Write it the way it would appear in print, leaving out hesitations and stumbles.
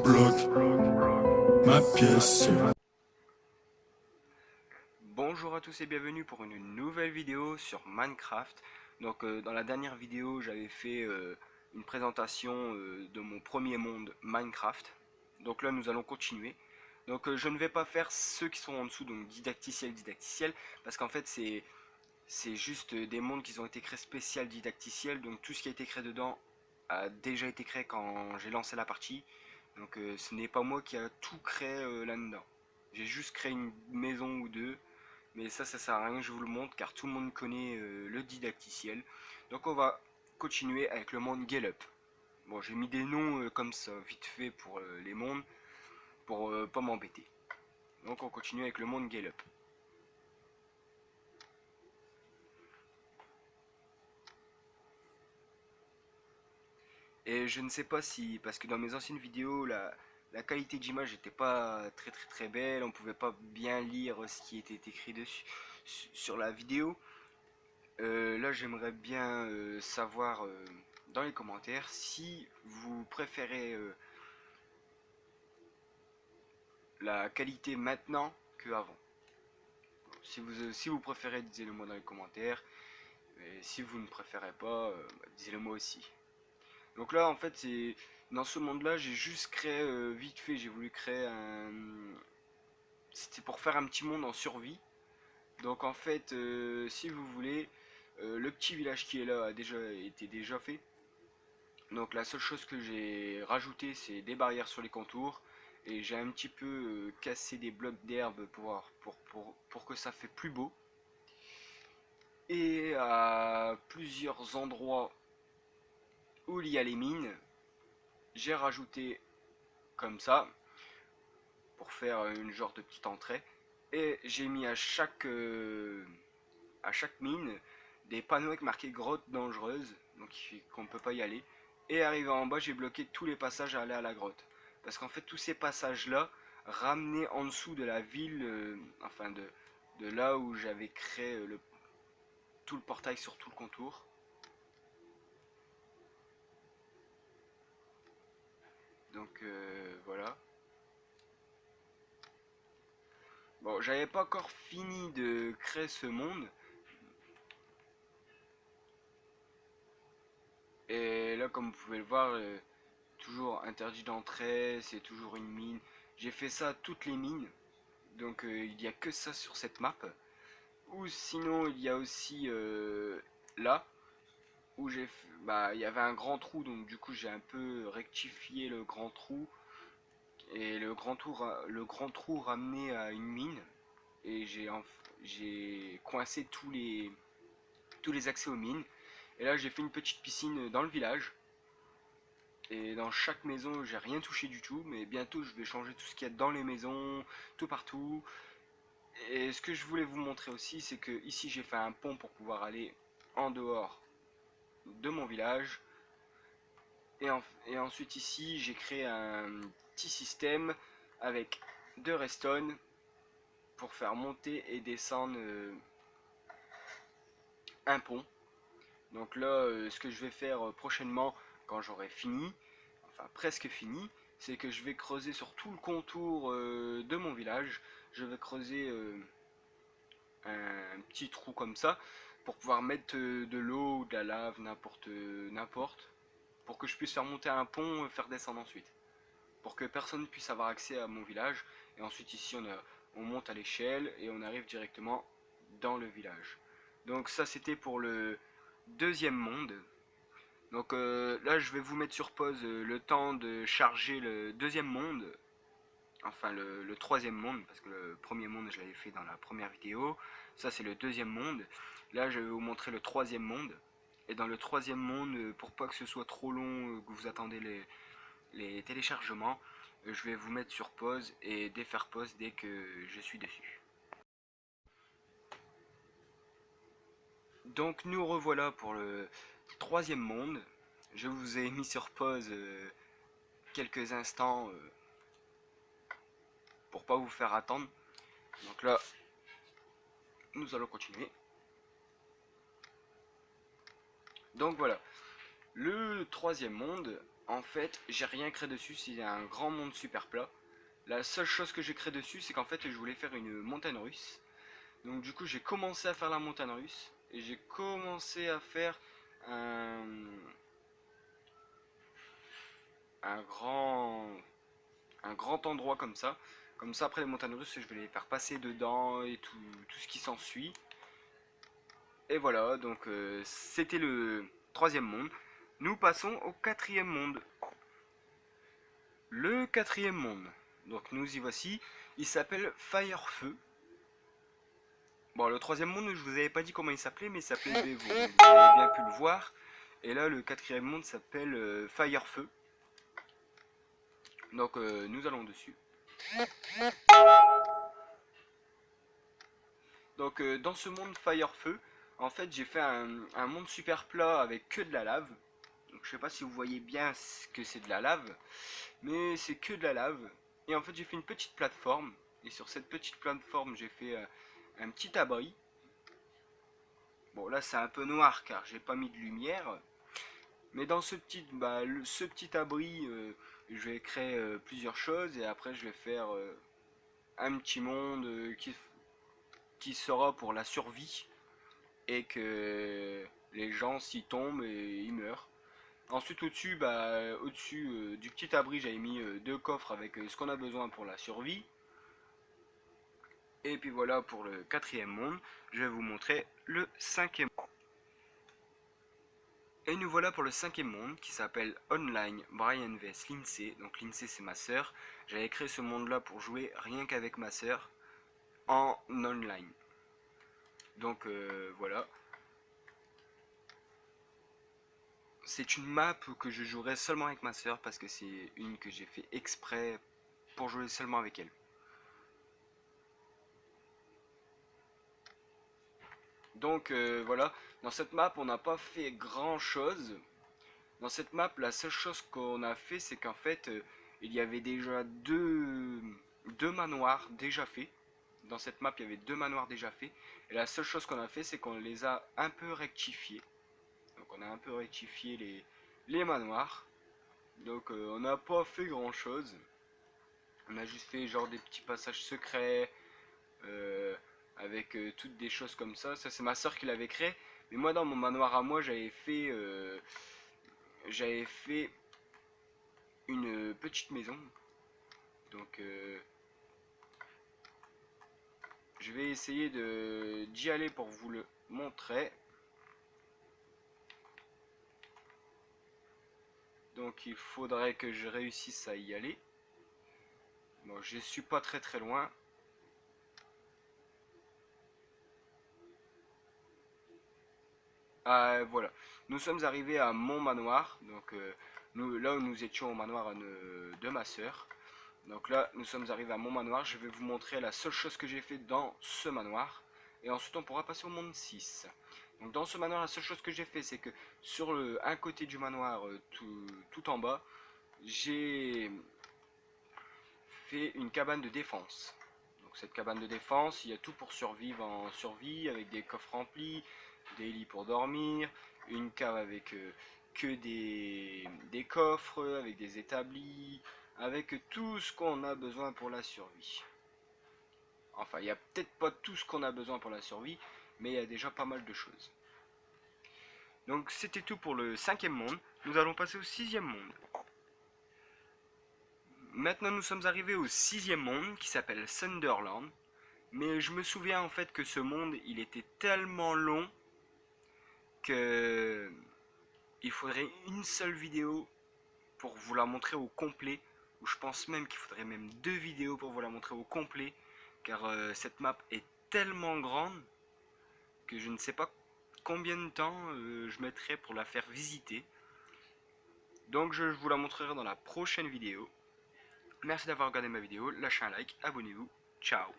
bloque ma pièce. Bonjour à tous et bienvenue pour une nouvelle vidéo sur Minecraft. Donc dans la dernière vidéo j'avais fait une présentation de mon premier monde Minecraft. Donc là nous allons continuer. Donc je ne vais pas faire ceux qui sont en dessous, donc didacticiel, parce qu'en fait c'est juste des mondes qui ont été créés spécial didacticiel. Donc tout ce qui a été créé dedans a déjà été créé quand j'ai lancé la partie. Donc ce n'est pas moi qui a tout créé là-dedans. J'ai juste créé une maison ou deux. Mais ça sert à rien que je vous le montre car tout le monde connaît le didacticiel. Donc on va continuer avec le monde Gallup. Bon, j'ai mis des noms comme ça, vite fait pour les mondes, pour pas m'embêter. Donc on continue avec le monde Gallup. Et je ne sais pas si, parce que dans mes anciennes vidéos, la qualité d'image n'était pas très belle, on pouvait pas bien lire ce qui était écrit dessus sur la vidéo. Là j'aimerais bien savoir dans les commentaires si vous préférez la qualité maintenant que avant. Si vous préférez, dites-le moi dans les commentaires. Et si vous ne préférez pas, dites-le moi aussi. Donc là en fait c'est dans ce monde là j'ai juste créé vite fait, j'ai voulu créer un... C'était pour faire un petit monde en survie. Donc en fait si vous voulez, le petit village qui est là a déjà été déjà fait. Donc la seule chose que j'ai rajouté c'est des barrières sur les contours et j'ai un petit peu cassé des blocs d'herbe pour que ça fait plus beau. Et à plusieurs endroits où il y a les mines, j'ai rajouté comme ça pour faire une genre de petite entrée et j'ai mis à chaque mine des panneaux avec marqué grotte dangereuse, donc qu'on ne peut pas y aller. Et arrivé en bas, j'ai bloqué tous les passages à aller à la grotte. Parce qu'en fait, tous ces passages-là ramenaient en dessous de la ville, enfin de là où j'avais créé tout le portail sur tout le contour. Donc voilà. Bon, j'avais pas encore fini de créer ce monde. Et là, comme vous pouvez le voir, toujours interdit d'entrée, c'est toujours une mine. J'ai fait ça à toutes les mines, donc il n'y a que ça sur cette map. Ou sinon, il y a aussi là, où bah, il y avait un grand trou, donc du coup j'ai un peu rectifié le grand trou. Et le grand trou ramené à une mine. Et j'ai coincé tous les accès aux mines. Et là j'ai fait une petite piscine dans le village. Et dans chaque maison, j'ai rien touché du tout, mais bientôt je vais changer tout ce qu'il y a dans les maisons, tout partout. Et ce que je voulais vous montrer aussi, c'est que ici j'ai fait un pont pour pouvoir aller en dehors de mon village. Et ensuite ici, j'ai créé un petit système avec deux redstone pour faire monter et descendre un pont. Donc là, ce que je vais faire prochainement, quand j'aurai fini, enfin presque fini, c'est que je vais creuser sur tout le contour de mon village. Je vais creuser un petit trou comme ça pour pouvoir mettre de l'eau ou de la lave, n'importe, pour que je puisse faire monter un pont, faire descendre ensuite, pour que personne puisse avoir accès à mon village. Et ensuite ici on monte à l'échelle et on arrive directement dans le village. Donc ça c'était pour le deuxième monde. Donc là je vais vous mettre sur pause le temps de charger le deuxième monde, enfin le troisième monde, parce que le premier monde je l'avais fait dans la première vidéo. Ça c'est le deuxième monde. Là je vais vous montrer le troisième monde. Et dans le troisième monde, pour pas que ce soit trop long, que vous attendez les téléchargements, je vais vous mettre sur pause et défaire pause dès que je suis dessus. Donc nous revoilà pour le troisième monde. Je vous ai mis sur pause quelques instants pour pas vous faire attendre. Donc là, nous allons continuer. Donc voilà, le troisième monde en fait, j'ai rien créé dessus, c'est un grand monde super plat. La seule chose que j'ai créé dessus, c'est qu'en fait, je voulais faire une montagne russe. Donc du coup, j'ai commencé à faire la montagne russe et j'ai commencé à faire un, un grand un grand endroit comme ça. Comme ça, après les montagnes russes, je vais les faire passer dedans et tout ce qui s'ensuit. Et voilà, donc c'était le troisième monde. Nous passons au quatrième monde. Le quatrième monde. Donc nous y voici. Il s'appelle Firefeu. Bon, le troisième monde, je vous avais pas dit comment il s'appelait, mais il s'appelait Bevo. Vous avez bien pu le voir. Et là, le quatrième monde s'appelle Firefeu. Donc nous allons dessus. Donc dans ce monde Firefeu, en fait j'ai fait un monde super plat avec que de la lave. Donc je sais pas si vous voyez bien ce que c'est de la lave, mais c'est que de la lave. Et en fait j'ai fait une petite plateforme, et sur cette petite plateforme j'ai fait un petit abri. Bon là c'est un peu noir car j'ai pas mis de lumière, mais dans ce petit abri je vais créer plusieurs choses et après je vais faire un petit monde qui sera pour la survie et que les gens s'y tombent et ils meurent. Ensuite au-dessus du petit abri j'avais mis deux coffres avec ce qu'on a besoin pour la survie. Et puis voilà pour le quatrième monde, je vais vous montrer le cinquième. Et nous voilà pour le cinquième monde qui s'appelle Online Brian vs Lindsay. Donc Lindsay c'est ma sœur. J'avais créé ce monde là pour jouer rien qu'avec ma sœur en online. Donc voilà. C'est une map que je jouerai seulement avec ma soeur parce que c'est une que j'ai fait exprès pour jouer seulement avec elle. Donc voilà, dans cette map on n'a pas fait grand chose. Dans cette map la seule chose qu'on a fait c'est qu'en fait il y avait déjà deux manoirs déjà faits. Dans cette map il y avait deux manoirs déjà faits. Et la seule chose qu'on a fait c'est qu'on les a un peu rectifiés. Donc on a un peu rectifié les manoirs. Donc on n'a pas fait grand chose. On a juste fait genre des petits passages secrets avec toutes des choses comme ça. Ça c'est ma soeur qui l'avait créé. Mais moi dans mon manoir à moi j'avais fait une petite maison. Donc je vais essayer d'y aller pour vous le montrer. Donc il faudrait que je réussisse à y aller. Bon, je suis pas très loin. Voilà, nous sommes arrivés à mon manoir. Donc là où nous étions au manoir de ma soeur. Donc là nous sommes arrivés à mon manoir. Je vais vous montrer la seule chose que j'ai fait dans ce manoir. Et ensuite on pourra passer au monde 6. Donc dans ce manoir la seule chose que j'ai fait c'est que sur un côté du manoir tout en bas, j'ai fait une cabane de défense. Donc cette cabane de défense, il y a tout pour survivre en survie, avec des coffres remplis, des lits pour dormir, une cave avec que des coffres, avec des établis, avec tout ce qu'on a besoin pour la survie. Enfin, il n'y a peut-être pas tout ce qu'on a besoin pour la survie, mais il y a déjà pas mal de choses. Donc c'était tout pour le cinquième monde. Nous allons passer au sixième monde. Maintenant nous sommes arrivés au sixième monde qui s'appelle Sunderland. Mais je me souviens en fait que ce monde il était tellement long que il faudrait une seule vidéo pour vous la montrer au complet. Ou je pense même qu'il faudrait même deux vidéos pour vous la montrer au complet. Car cette map est tellement grande que je ne sais pas combien de temps je mettrai pour la faire visiter. Donc je vous la montrerai dans la prochaine vidéo. Merci d'avoir regardé ma vidéo, lâchez un like, abonnez-vous, ciao.